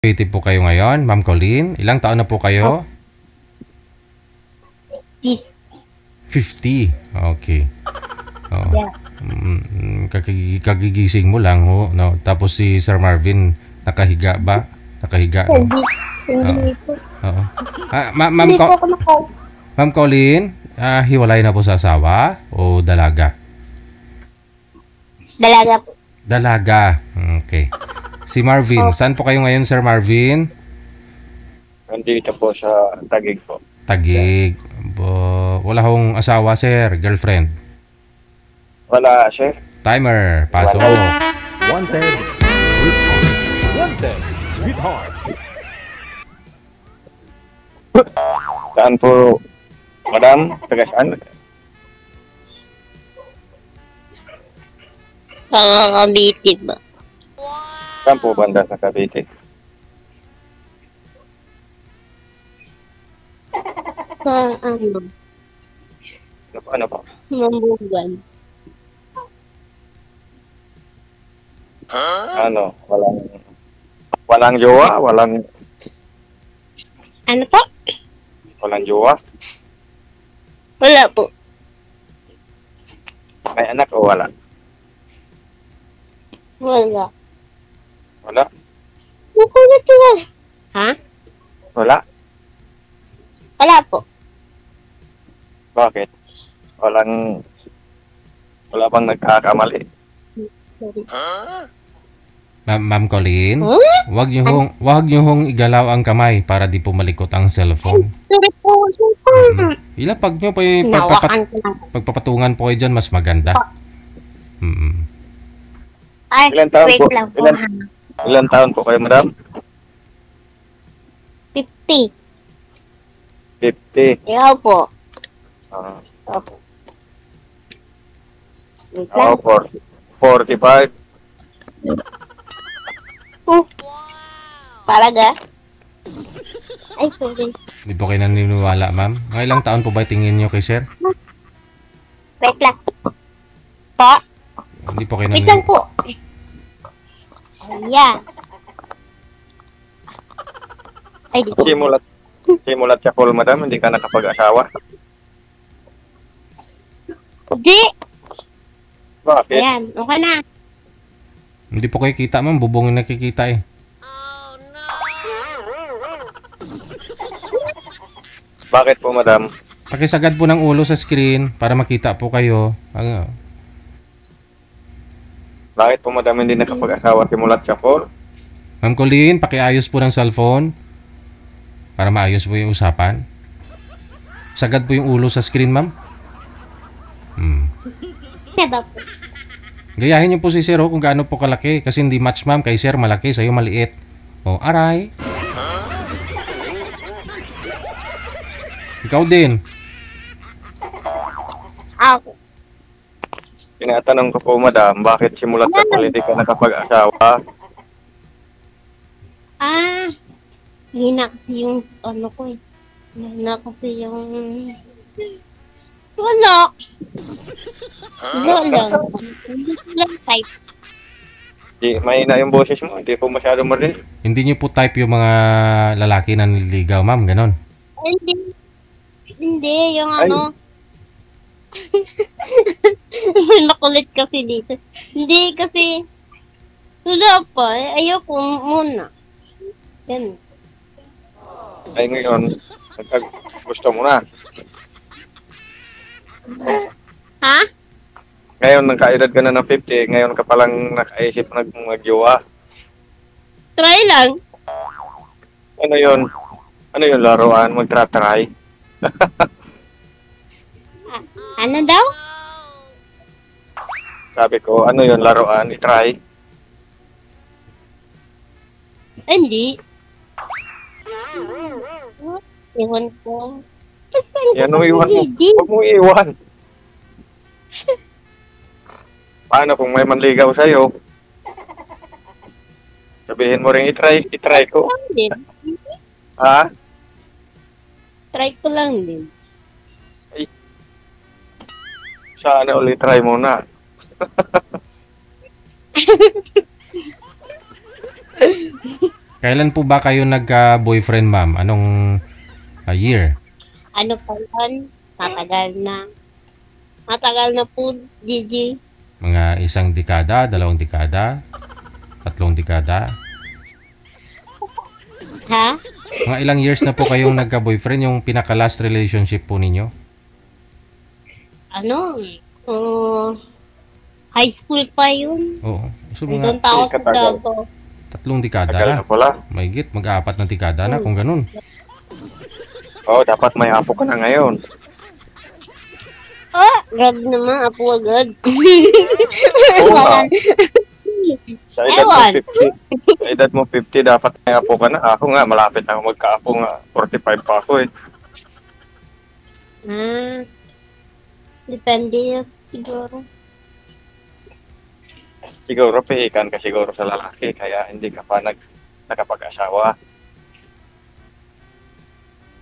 Piti po kayo ngayon, Ma'am Colleen. Ilang taon na po kayo? 50. Okay. Oh. Yeah. Kagigising mo lang ho, no? Tapos si Sir Marvin nakahiga ba? Nakahiga, no? Hindi po. Oo. Hindi po ako Ma'am Colleen, hiwalay na po sa asawa o dalaga? Dalaga po. Dalaga. Okay. Si Marvin, saan po kayo ngayon, Sir Marvin? Nandito po sa Taguig po. Taguig. Wala hong asawa, sir, girlfriend. Wala, sir. Timer, paso. Wanted, sweetheart. Wanted, sweetheart. Saan po, madam? Taga saan? Kakakabiti ba? Saan po banda sa Cavite? Sa ano? Ano po? Mambugan. Ano? Walang jowa? Ano po? Walang jowa? Wala po. May anak o wala? Wala. Wala? Nakulat ko na. Ha? Wala? Wala po. Bakit? Wala bang nagkakamali? Sorry. Ma'am Colleen, Huh? wag niyo hong igalaw ang kamay para di po malikot ang cellphone. Sorry po. Ilapag niyo pa Nawakan ko lang. pagpapatungan po kayo dyan, mas maganda. Mm. Ay, Ilan taon wait po? lang po. Ilan taon po kayo, madam? 50. 50. Ikaw po. Ah, Opo. Wait ako lang. 45. Talaga? Ay, sorry. Hindi po kayo naniniwala, ma'am. Mga ilang taon po ba tingin niyo kay sir? Wait lang. Po? Hindi po kayo Wait lang naniniwala. po. Ayan. Ay, di ko. Simulat siya call, madam. Hindi ka nakapag-asawa. Hindi. Bakit? Ayan, okay na. Hindi po kayo kita, ma'am. Bubong yung nakikita eh. Bakit po, madam? Pakisagad po ng ulo sa screen para makita po kayo. Bakit po, madam, hindi nakapag-asawa simulat siya call? Ma'am Colleen, pakiayos po ng cellphone para maayos po yung usapan. Sagad po yung ulo sa screen, ma'am. Diba po? Gayahin niyo po si Sir kung gaano po kalaki kasi hindi match, ma'am. Kay Sir malaki, sa'yo maliit. O, aray. Ikaw din. Ako. Tinatanong ko po, madam, bakit simulat sa call hindi ka nakapag-asawa? Hina kasi yung ano ko eh. Hina kasi yung... Wala. Wala lang. Hindi ko lang type. Mahina yung boses mo. Hindi po masyado marinig. Hindi niyo po type yung mga lalaki na nililigaw, ma'am. Ganon. Hindi. Hindi, yung Ay. ano... Makulit kasi dito. Hindi kasi... Wala pa. Ayoko muna. Yan. Ay ngayon, gusto mo na. Ha? Ngayon, nagkaedad ka na ng 50. Ngayon ka palang nakaisip mag-jowa. Try lang. Ano yun? Ano yun, laruan? Magtra-try? Ano daw? Sabi ko, ano yun, laruan? I-try? Hindi. Ewan ko. Saan ka Yan, iwan mo. hindi? Huwag mo iwan. Paano kung may manligaw sa'yo? Sabihin mo rin, i-try ko. Din. Ha? Try ko lang din. Sana ulit try muna. Kailan po ba kayo nagka-boyfriend, ma'am? Anong year? Ano pa yan? Matagal na. Matagal na po, Gigi. Mga 1 dekada, 2 dekada, 3 dekada? Ha? Mga ilang years na po kayong nagka-boyfriend, yung pinaka-last relationship po ninyo? Ano? High school pa yun. Oo. So, Nandun mga pa ako sa Katagal. Davao. 3 dekada Tagal na. na pala. Mahigit, mag-4 na dekada na kung ganun. Oo, dapat may apo ka na ngayon. Grabe naman, apo agad. Oo nga. Sa edad mo Ewan. 50. Sa edad mo 50, dapat may apo ka na. Ako nga, malapit na ako magkaapo nga. 45 pa ako eh. Depende siguro. Siguro, pihikan ka siguro sa lalaki. Kaya hindi ka pa nakapag-asawa.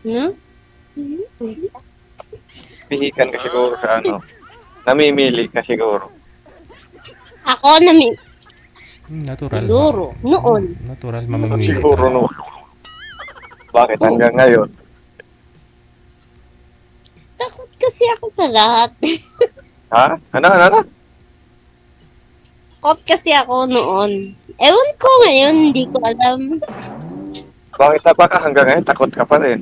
No? Pihikan ka siguro sa ano. Namimili ka siguro. Ako namin. Natural. Siguro. Noon. Natural, mamimili Siguro ka. no. Bakit hanggang ngayon? Takot kasi ako sa lahat. Ha? Ano? Takot kasi ako noon. Ewan ko ngayon, hindi ko alam. Bakit na baka hanggang ngayon takot ka pa rin?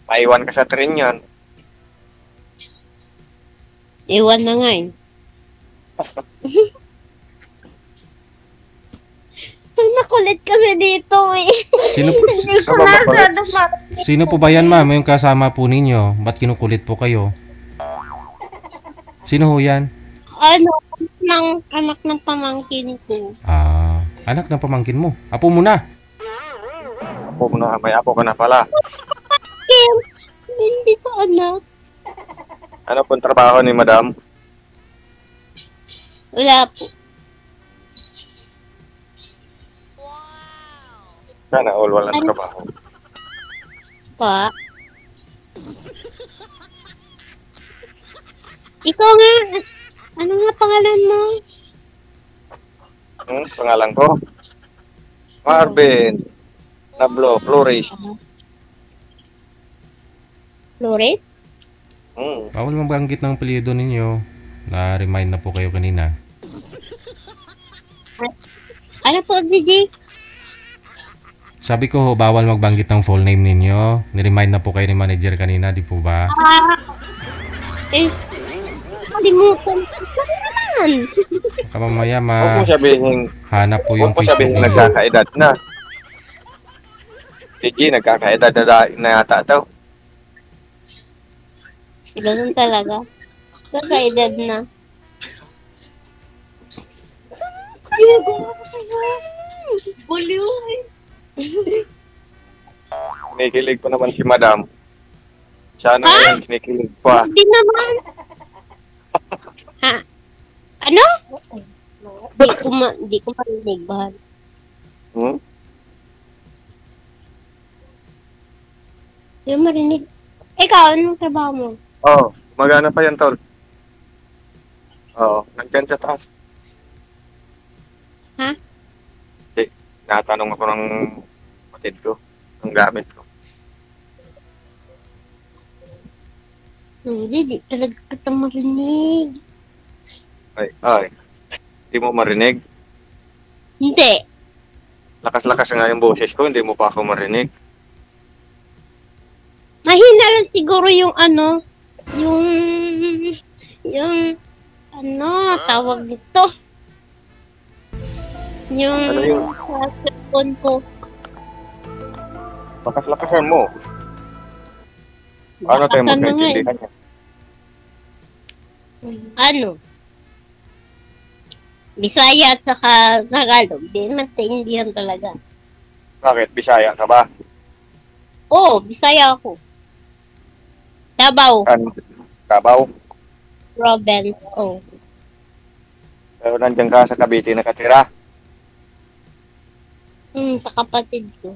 Maiwan ka sa train yan. Ewan na nga eh. Nakulit kasi dito eh. Sino, Hindi ko Sama na ba sana sino po ba yan, ma'am? Yung kasama po ninyo? Ba't kinukulit po kayo? Sino ho yan? ano, ng anak ng pamangkin ko. Anak ng pamangkin mo. Apo mo na. Apo mo na, may apo ka na pala. Kim, hindi ko anak. Ano pong trabaho ni madam? Wala po. Sana all walang trabaho. Pa. Ikaw nga, ano nga pangalan mo? Pangalan ko? Marvin. Nablo, Flores. Flores? Bawal mabanggit ng apelyido ninyo. Na-remind na po kayo kanina. Ano po, DJ? Sabi ko, bawal magbanggit ng full name ninyo. Ni-remind na po kayo ni manager kanina, di po ba? Kalimutan ko naman. Kamamaya Huwag mo sabihin, hanap po yung huwag mo sabihin Facebook ninyo. nagkakaedad na. Sige, nagkakaedad na yata ito. Ganun talaga. Kakaedad na. Ayun, ako sa'yo. Buliw eh. Kinikilig pa naman si madam. Sana ngayon kinikilig pa. Hindi naman. Ha? Ano? Di ko marinig, bahal. Di ko marinig. Ikaw, anong trabaho mo? Oo, magana pa yan, tol. Oo, nandyan sa taas. Ha? Natanong ako ng kapatid ko, ng gamit ko. Hindi, di talaga kita marinig. Ay. Hindi mo marinig? Hindi. Lakas-lakas nga yung boses ko, hindi mo pa ako marinig. Mahina lang siguro yung ano, yung ano, tawag dito. Yung Ano yun? sa cellphone ko. Lakas-lakasan mo. Paano tayo Lakasan na nga eh. magkaintindihan niya? Ano? Bisaya at saka Tagalog. Di naman taindihan talaga. Bakit? Bisaya ka ba? Oo, Bisaya ako. Davao, Kabaw? province. Oh. Pero nandiyan ka sa Cavite nakatira. Sa kapatid ko.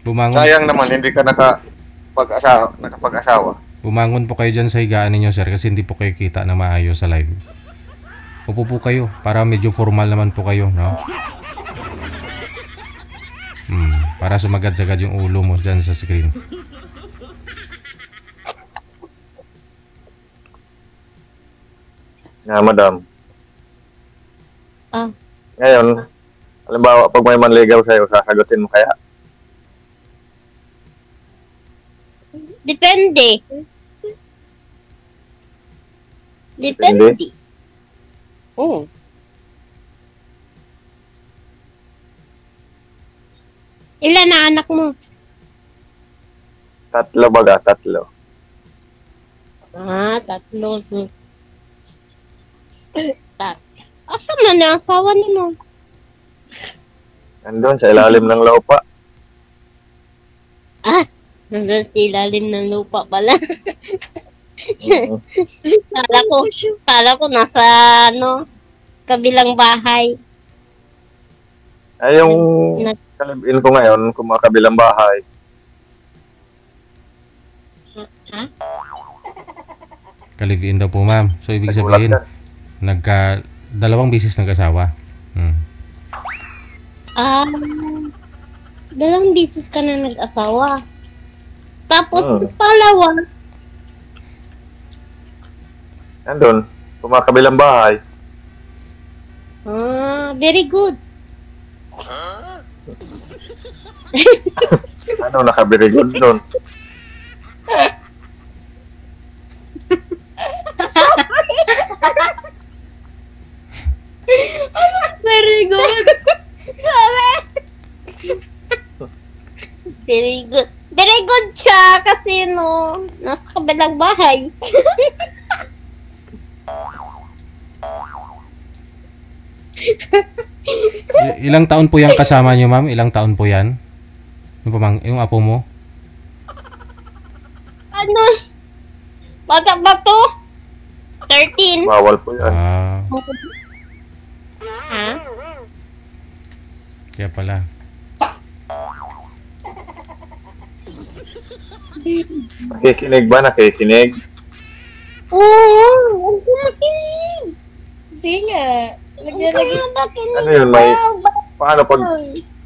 Bumangon, Sayang naman, hindi ka nakapag-asawa. bumangon po kayo dyan sa higaan ninyo, sir, kasi hindi po kayo kita na maayos sa live. Upo po kayo, para medyo formal naman po kayo, no? Para sumagad-sagad yung ulo mo dyan sa screen. Nga, madam. Ah, Ngayon, halimbawa, pag may manligaw sa'yo, sasagutin mo kaya? depende. Depende? Depende. Oo. Ilan na anak mo? Tatlo baga, tatlo. Tatlo. Asan na ang asawa niyo? Nandun sa ilalim ng lupa. Nandun sa ilalim ng lupa pala. Mhm. Kala ko nasa, kabilang bahay. Ay, yung Nag- kalibin ko ngayon, kumakabilang bahay. Ha? Kaliviin daw po, ma'am. So, ibig Nagulat sabihin, ka. dalawang bisis nag-asawa. Dalawang bisis ka na nag-asawa. Tapos, Hmm. pangalawa, Nandun, kumakabilang bahay. very good. Ano, nakabirigod doon. Very good. Very good. Very good siya kasi nasa kabilang bahay. Ilang taon po yung kasama niyo, ma'am? Ilang taon po yan? Yung apo mo? Ano? Bata ba to? 13. Bawal po yan. Ha? Kaya pala. Nakikinig ba? Nakikinig? Oo, huwag ko makinig. Hindi nga. Naglalagay. Ano yun, may... Paano pag...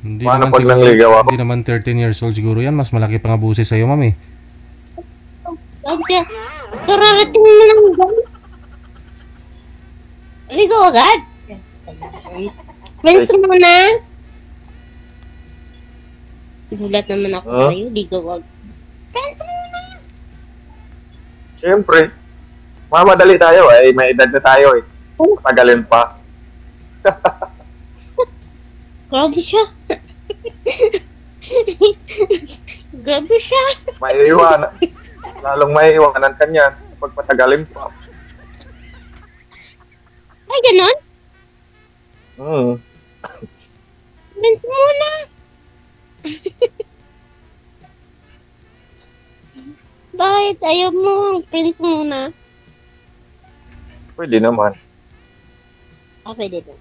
Hindi Paano naman pag siguro, nangligaw ako? hindi naman 13 years old siguro yan. Mas malaki pang abusi sa'yo, ma'am eh. Kararating na lang dyan. Ligo agad. Friends mo na. Gulat naman ako Huh? sa'yo. Ligo agad. Friends mo na. Siyempre. Mamadali tayo eh. May edad na tayo eh. Tagalin pa. Grabe siya. Grabe siya. Maiiwanan. Lalong maiiwanan ka niyan. Pagpatagalin pa. Ay, ganon? Hmm. Friends mo na. Bakit ayaw mo ang friends muna? Pwede naman. Okay, dito.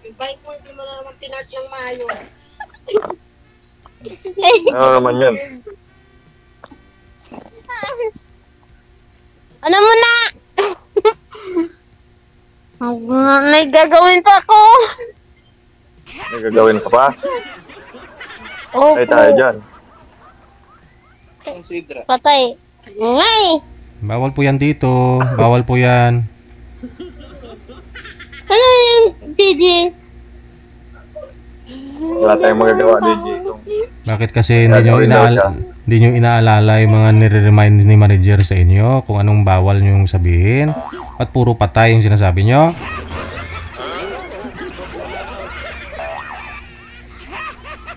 Bike mo, hindi mo na naman tinarge yung mayo. Ano naman yan? Ano mo na? May gagawin pa ako. May gagawin ka pa? Opo. Ay tayo dyan. Ang sidra. Patay. Ngay. Bawal po yan dito. Bawal po yan. Ano yung DJ? Wala tayong magagawa, DJ. Bakit kasi hindi nyo, Gagawin daw siya. hindi nyo inaalala yung mga nire-remind ni manager sa inyo kung anong bawal nyo sabihin? At puro patay yung sinasabi nyo?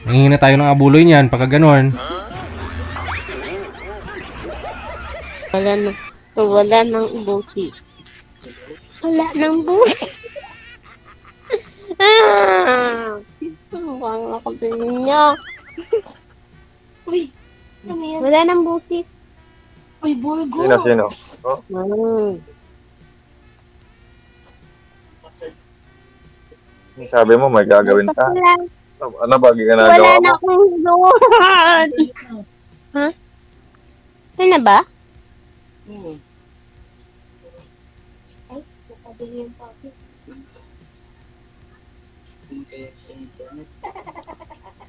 Nangihina tayo ng abuloy niyan pagka ganon. Wala nang busi. Wala nang busi. Bang ako din niya. Uy, ano yan? Wala nang busi. Uy, bulgo. Sino? Oh, sabi mo may gagawin ka. Ano ba Wala ginagawa na mo? akong doon. Ha? Ano na ba? Ay, nakabili yung papi.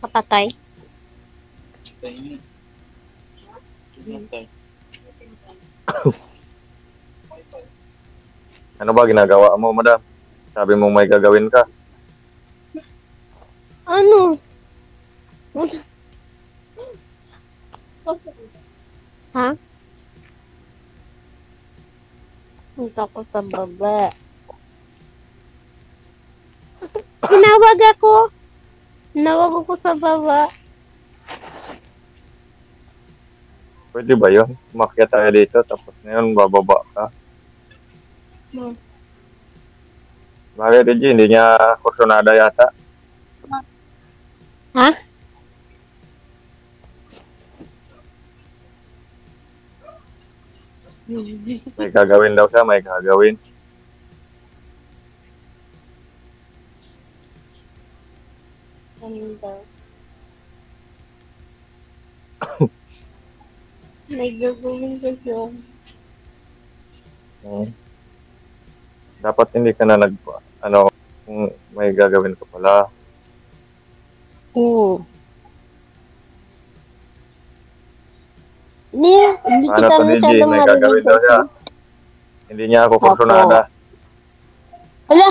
Kapatay. Ano ba ginagawa mo, madam? Sabi mo may gagawin ka. Ano? Ha? Punta ko sa baba. Tinawag ako. Tinawag ako sa baba. Pwede ba yun? Umakyat tayo dito, tapos ngayon bababa ka. Hmm. Bakit, Reggie? Hindi niya kursunada yata. Ha? May gagawin daw siya, may gagawin. Ano daw? May gagawin kasi ako. Dapat hindi ka na kung may gagawin ka pala. Oo. Hindi Ano kita to, DJ? masyadong May gagawin daw siya. Hindi niya ako kursunada. Hala!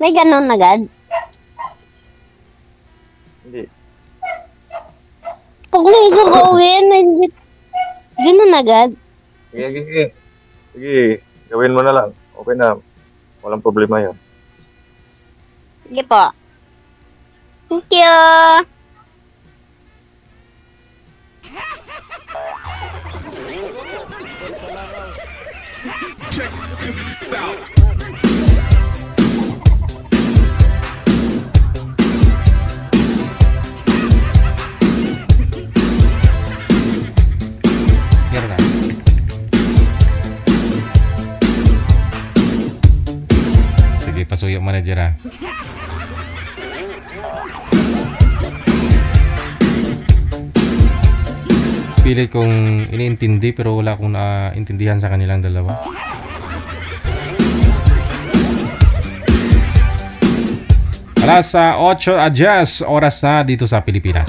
May ganon agad? Hindi. Pag may gagawin, ganon agad? Sige. Sige, gawin mo na lang. Okay na. Walang problema yun. Sige po. Thank you! Meron na. Sige, pasuyo mo na dyan, Pilit kong iniintindi pero wala akong naintindihan sa kanilang dalawa. Alas 8:10 oras na dito sa Pilipinas.